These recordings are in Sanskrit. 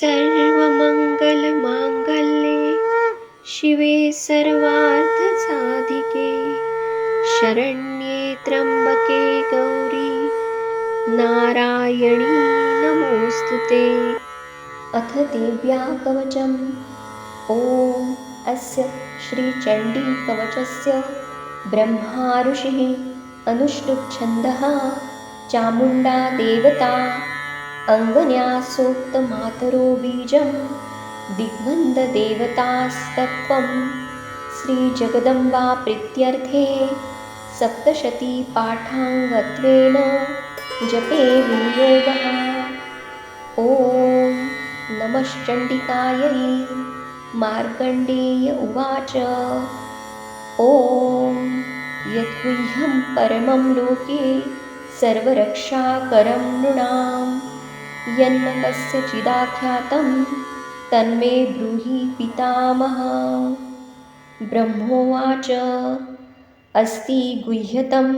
सर्वमङ्गलमाङ्गल्ये शिवे सर्वार्थसाधिके शरण्ये त्र्यम्बके गौरी नारायणी नमोऽस्तु ते। अथ देव्या कवचम्। ॐ अस्य श्रीचण्डीकवचस्य ब्रह्मा ऋषिः अनुष्टुप् चामुण्डा देवता अङ्गन्यासोक्तमातरो बीजं दिग्बन्धदेवतास्तत्त्वं श्रीजगदम्बा प्रीत्यर्थे सप्तशतीपाठाङ्गत्वेन जपे विनियोगः। ॐ नमश्चण्डिकायै। मार्कण्डेय उवाच। ॐ यद्गुह्यं परमं लोके सर्वरक्षाकरं नृणां यन्न कस्यचिदाख्यातं तन्मे ब्रूहि पितामह। ब्रह्मोवाच। अस्ति गुह्यतं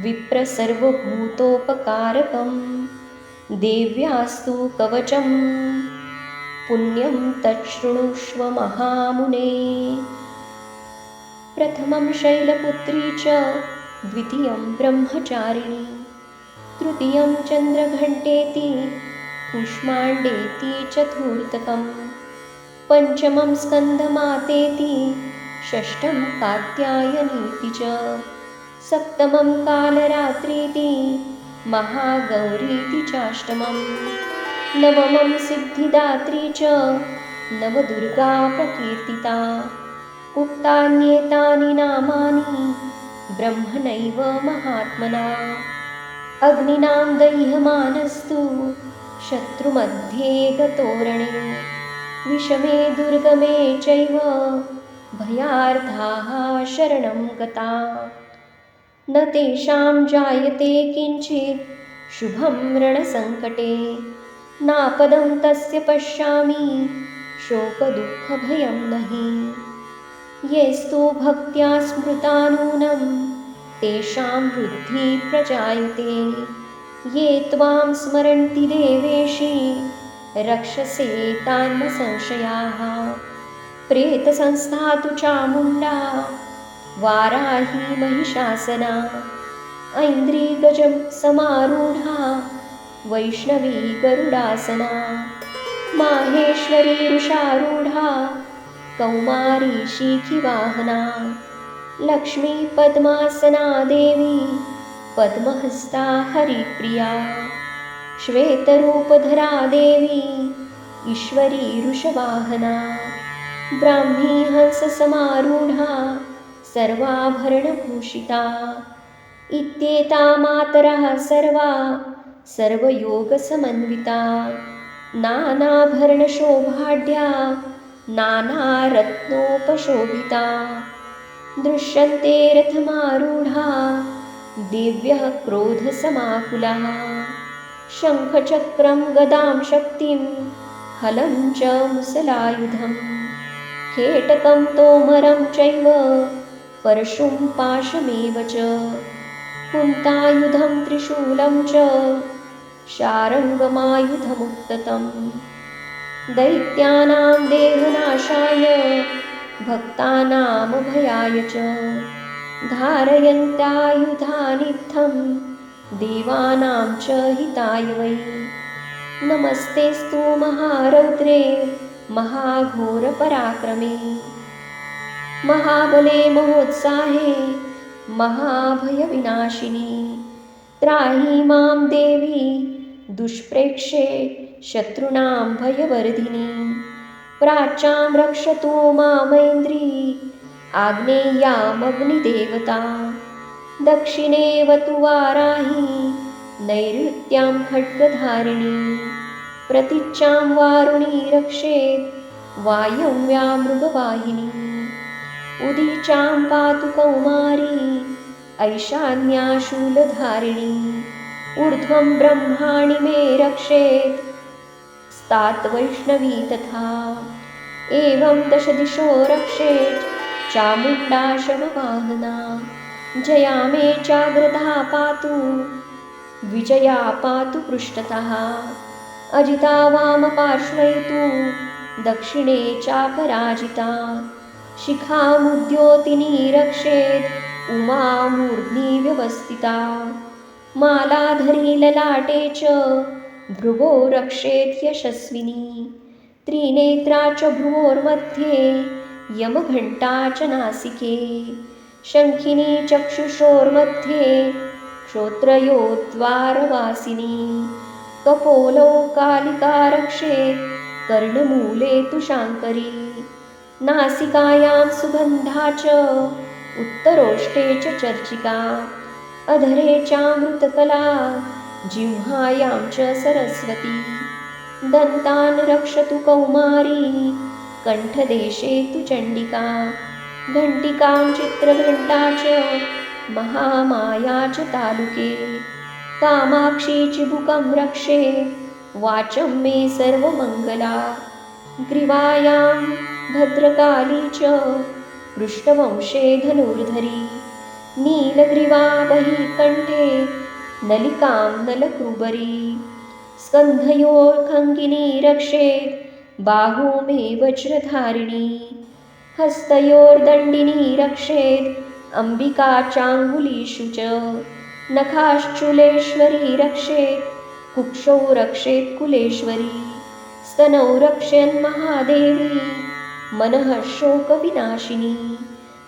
विप्रसर्वभूतोपकारकं देव्यास्तु कवचं पुण्यं तच्छृणुष्व महामुने। प्रथमं शैलपुत्री च द्वितीयं ब्रह्मचारिणी तृतीयं चन्द्रघण्टेति कूष्माण्डेति चतुर्थकं पञ्चमं स्कन्दमातेति षष्ठं कात्यायनीति च सप्तमं कालरात्रीति महागौरीति चाष्टमं नवमं सिद्धिदात्री च नवदुर्गा प्रकीर्तिता। उक्तान्येतानि नामानि ब्रह्मणैव महात्मना। अग्निनां दह्यमानस्तु शत्रुमध्ये गतोरणे विषमे दुर्गमे चैव भयार्धाः शरणं गता। न तेषां जायते किञ्चित् शुभं रणसङ्कटे नापदं तस्य पश्यामि शोकदुःखभयं नहि। येस्तु भक्त्या स्मृता नूनं तेषां वृद्धिः प्रजायते ये त्वां स्मरन्ति देवेशि रक्षसे तान् संशयाः। प्रेतसंस्था तु चामुण्डा वाराही महिषासना ऐन्द्री गजं समारूढा वैष्णवी गरुडासना माहेश्वरी वृषारूढा कौमारी शिखिवाहना लक्ष्मी पद्मासना देवी पद्महस्ता हरिप्रिया श्वेतरूपधरा देवी ईश्वरी वृषवाहना ब्राह्मी हंससमारूढा सर्वाभरणभूषिता इत्येता मातरः सर्वा सर्वयोगसमन्विता नानाभरणशोभाढ्या नानारत्नोपशोभिता दृश्यन्ते रथमारूढा दिव्यः क्रोधसमाकुलाः शङ्खचक्रं गदां शक्तिं हलं च मुसलायुधं खेटकं तोमरं चैव परशुं पाशमेव च कुन्तायुधं त्रिशूलं च शारङ्गमायुधमुत्तमम् दैत्यानां देहनाशाय भक्तानामभयाय च धारयन्त्यायुधानित्थं देवानां च हिताय वै। नमस्तेस्तु महारौद्रे महाघोरपराक्रमे महाबले महोत्साहे महाभयविनाशिनी त्राहि मां देवी दुष्प्रेक्षे शत्रूणां भयवर्धिनी प्राच्यां रक्षतु मामैन्द्री आग्नेयामग्निदेवता दक्षिणेवतु वाराही नैऋत्यां खड्गधारिणी प्रतीच्यां वारुणी रक्षेत् वायव्या मृगवाहिनी उदीचां पातु कौमारी ऐशान्या शूलधारिणी ऊर्ध्वं ब्रह्माणि मे रक्षेत् स्तात् वैष्णवी तथा एवं दशदिशो रक्षेत् चामुण्डा शववाहना जया मे जाग्रता पातु विजया पातु पृष्ठतः अजिता वामपार्श्वे तु दक्षिणे चापराजिता शिखामुद्योतिनी रक्षेत् उमा मूर्ध्नि व्यवस्थिता मालाधरी ललाटे च भ्रुवो रक्षेत् यशस्विनी त्रिनेत्रा च भ्रुवोर्मध्ये यमघण्टा च नासिके शङ्खिनी चक्षुषोर्मध्ये श्रोत्रयोद्वारवासिनी कपोलो कालिका रक्षेत् कर्णमूले तु शाङ्करी नासिकायां सुगन्धा च उत्तरोष्टे च चर्चिका अधरे चामृतकला जिह्वायां च सरस्वती दन्तान् रक्षतु कौमारी कण्ठदेशे तु चण्डिका घण्टिकां चित्रघण्टा च महामाया च तालुके कामाक्षी चिबुकं रक्षे वाचं मे सर्वमङ्गला ग्रीवायां भद्रकाली च पृष्ठवंशे धनुर्धरी नीलग्रीवा बहिकण्ठे नलिकां नलकृबरी स्कन्धयोर्खङ्गिनी रक्षेत् बाहू मे वज्रधारिणी हस्तयोर्दण्डिनी रक्षेत् अम्बिका चाङ्गुलीषु च नखाश्चूलेश्वरी रक्षेत् कुक्षौ रक्षेत् कुलेश्वरी स्तनौ रक्षेन् महादेवी मनः शोकविनाशिनी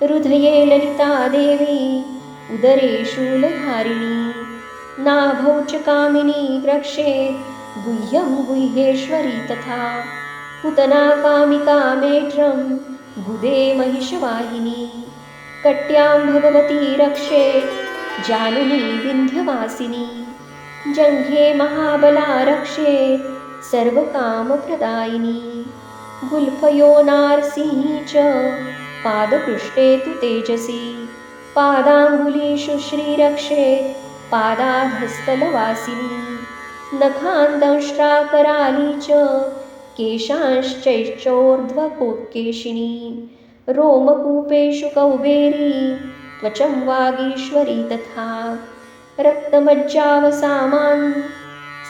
हृदये ललिता देवी उदरे शूलधारिणी नाभौ च कामिनी रक्षेत् गुह्यं गुह्येश्वरी तथा पुतना कामिका मेढ्रं गुदे महिषवाहिनी कट्यां भगवती रक्षेत् जानुनी विन्ध्यवासिनी जङ्घे महाबला रक्षेत् सर्वकामप्रदायिनी गुल्फयो नारसिंही च पादपृष्ठे तु तेजसी पादाङ्गुलीषु श्रीरक्षेत् पादाधस्थलवासिनी नखान्दंष्ट्राकराली च केशांश्चैश्चोर्ध्वकोत्केशिनी रोमकूपेषु कौबेरी त्वचं वागीश्वरी तथा रक्तमज्जावसामान्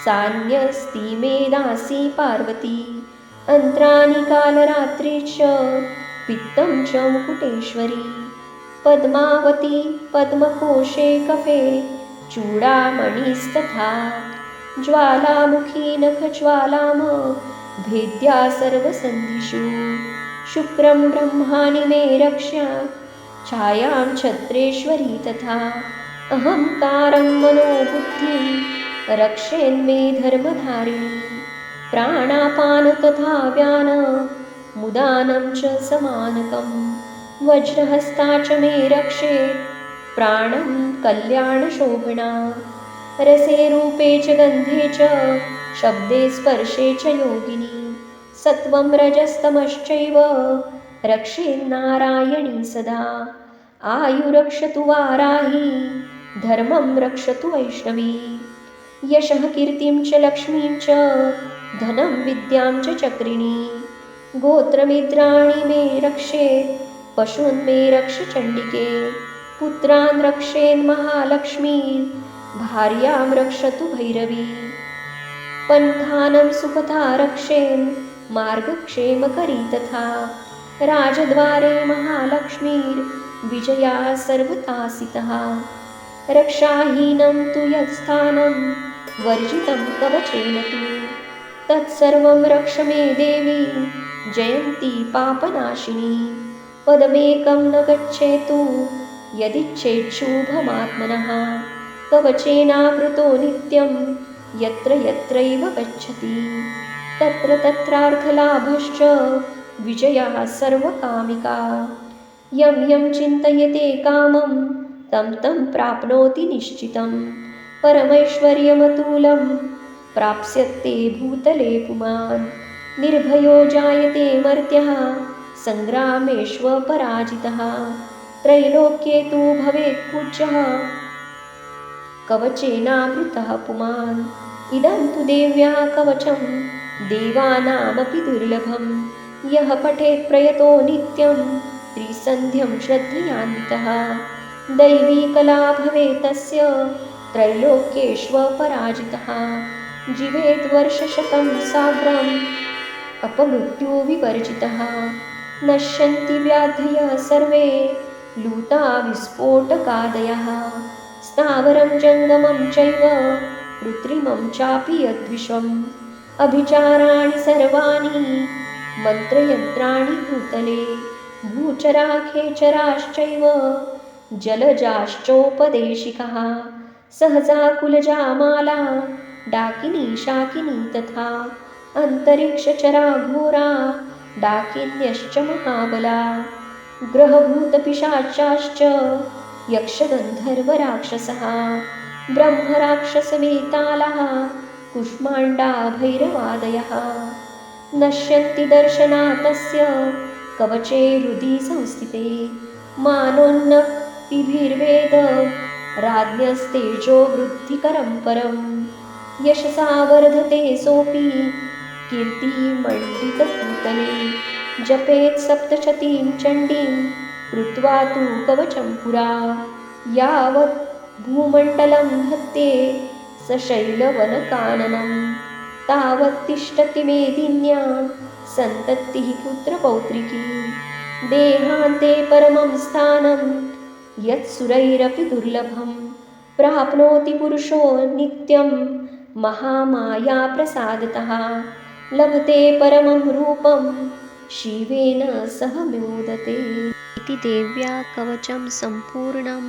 सान्यस्ति मेदासी पार्वती अन्त्राणि कालरात्रि च पित्तं च मुकुटेश्वरी पद्मावती पद्मकोशे कफे चूडामणिस्तथा ज्वालामुखी नखज्वालाम भेद्या सर्वसन्धिषु शुक्रं ब्रह्माणि मे रक्ष्या छायां छत्रेश्वरी तथा अहङ्कारं मनोबुद्धिं रक्षेन्मे धर्मधारिणी प्राणापान तथा व्यान मुदानं च समानकं वज्रहस्ता च मे रक्षेत् प्राणं कल्याणशोभना रसे रूपे च गन्धे च शब्दे स्पर्शे च योगिनी सत्वं रजस्तमश्चैव रक्षेन्नारायणी सदा आयुरक्षतु वाराही धर्मं रक्षतु वैष्णवी यशः कीर्तिं च लक्ष्मीं च धनं विद्यां च चक्रिणी गोत्रमित्राणि मे रक्षेत् पशून् मे रक्ष चण्डिके पुत्रान् रक्षेन्महालक्ष्मीं भार्यां रक्षतु भैरवी पन्थानं सुपथा रक्षेन् मार्गक्षेमकरी तथा राजद्वारे महालक्ष्मीर्विजया सर्वतासितः रक्षाहीनं तु यत्स्थानं वर्जितं कवचेन तु तत्सर्वं रक्ष मे देवी जयन्ती पापनाशिनी पदमेकं न गच्छेतु यदिच्छेच्छुभमात्मनः कवचेनावृतो नित्यं यत्र यत्रैव गच्छति तत्र तत्रार्थलाभश्च विजयः सर्वकामिका यं यं चिन्तयते कामं तं तं प्राप्नोति निश्चितं परमैश्वर्यमतुलं प्राप्स्यते भूतले पुमान् निर्भयो जायते मर्त्यः सङ्ग्रामेष्वपराजितः त्रैलोक्ये तु भवेत् पूज्यः कवचेनावृतः पुमान् इदं तु देव्याः कवचं देवानामपि दुर्लभं यः पठेत् प्रयतो नित्यं त्रिसन्ध्यं श्रद्धयान्वितः दैवी कला भवेत् तस्य त्रैलोक्येष्वपराजितः जीवेत् वर्षशतं साग्रम् अपमृत्युविवर्जितः नश्यन्ति व्याधयः सर्वे लूता विस्फोटकादयः स्थावरं जङ्गमं चैव कृत्रिमं चापि यद्विश्वम् अभिचाराणि सर्वाणि मन्त्रयन्त्राणि भूतले भूचराखेचराश्चैव जलजाश्चोपदेशिकः सहजा कुलजा माला डाकिनी शाकिनी तथा अन्तरिक्षचरा घोरा डाकिन्यश्च महाबला ग्रहभूतपिशाचाश्च यक्षगन्धर्वराक्षसः ब्रह्मराक्षसवेतालः कुष्माण्डा भैरवादयः नश्यन्ति दर्शनातस्य कवचे हृदि संस्थिते मानोन्नतिभिर्वेद राज्ञस्तेजो वृद्धिकरं परम् यशसा वर्धते सोऽपि कीर्तिमण्डितभूतले जपेत् सप्तशतीं चण्डीं कृत्वा तु कवचं पुरा यावत् भूमण्डलं धत्ते सशैलवनकाननं तावत् तिष्ठति मेदिन्यां सन्ततिः पुत्रपौत्रिकी देहान्ते परमं स्थानं यत्सुरैरपि दुर्लभं प्राप्नोति पुरुषो नित्यं महामायाप्रसादतः लभते परमं रूपं शिवेन सह मोदते इति देव्या कवचं सम्पूर्णम्।